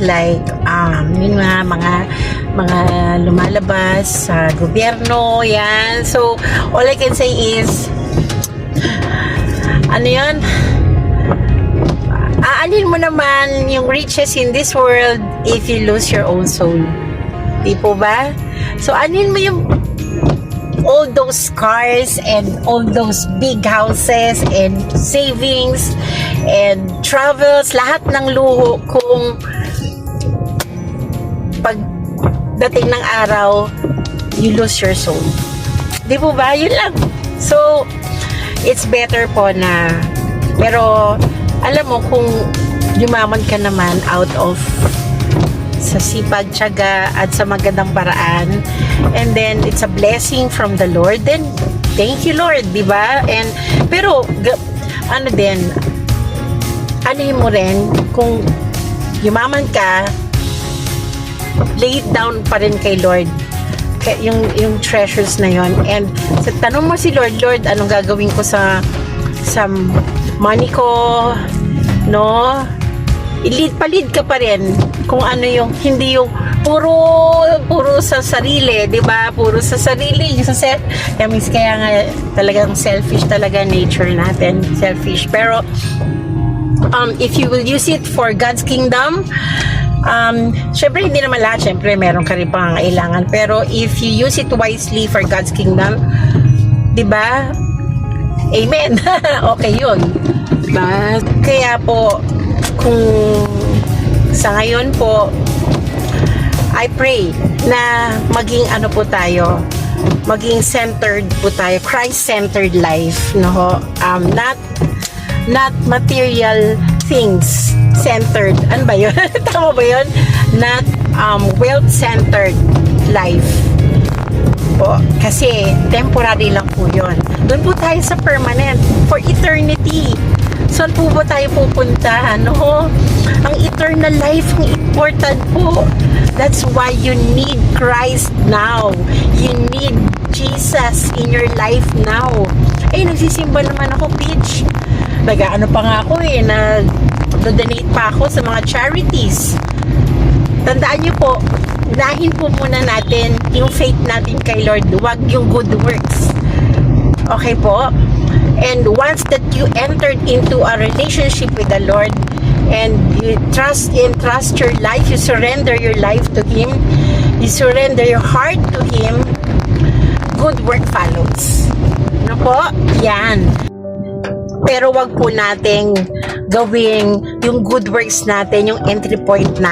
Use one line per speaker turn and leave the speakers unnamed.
like yun nga, mga lumalabas sa gobyerno, yan. So all I can say is ano yun, aanin mo naman yung riches in this world if you lose your own soul, di po ba? So anin mo yung all those cars and all those big houses and savings and travels, lahat ng luho, kung pagdating ng araw you lose your soul, di po ba? Yun lang. So it's better po na, pero alam mo, kung yumaman ka naman out of sa sipag, tiyaga at sa magandang paraan, and then it's a blessing from the Lord, then thank you Lord, di ba? And pero ano din, anuhin mo rin, kung yumaman ka, lay it down pa rin kay Lord yung treasures na yon. And sa tanong mo si Lord, Lord, anong gagawin ko sa money ko, no? Palit ka pa rin kung ano yung, hindi yung puro sa sarili, di ba? Puro sa sarili, sa kaya nga talagang selfish talaga nature natin, selfish. Pero if you will use it for God's kingdom, syempre hindi naman lahat, syempre meron ka rin pangangailangan, pero if you use it wisely for God's kingdom, di ba? Amen. Okay yun. Diba? Kaya po, kung sa ngayon po, I pray na maging ano po tayo, maging centered po tayo, Christ-centered life, no? Not material things centered. Ano ba yun? Tama ba yun? Not wealth-centered life po. Kasi temporary lang po yun. Doon po tayo sa permanent, for eternity. Saan po ba tayo pupunta? Ano? Ang eternal life, ang important po. That's why you need Christ now. You need Jesus in your life now. Eh, nagsisimba naman ako, Peach. Ano pa nga ako nag-donate pa ako sa mga charities. Tandaan niyo po, unahin po muna natin yung faith natin kay Lord, wag yung good works. Okay po? And once that you entered into a relationship with the Lord and you trust your life, you surrender your life to Him, you surrender your heart to Him, good work follows. Ano po? Yan. Pero wag po nating gawing yung good works natin, yung entry point na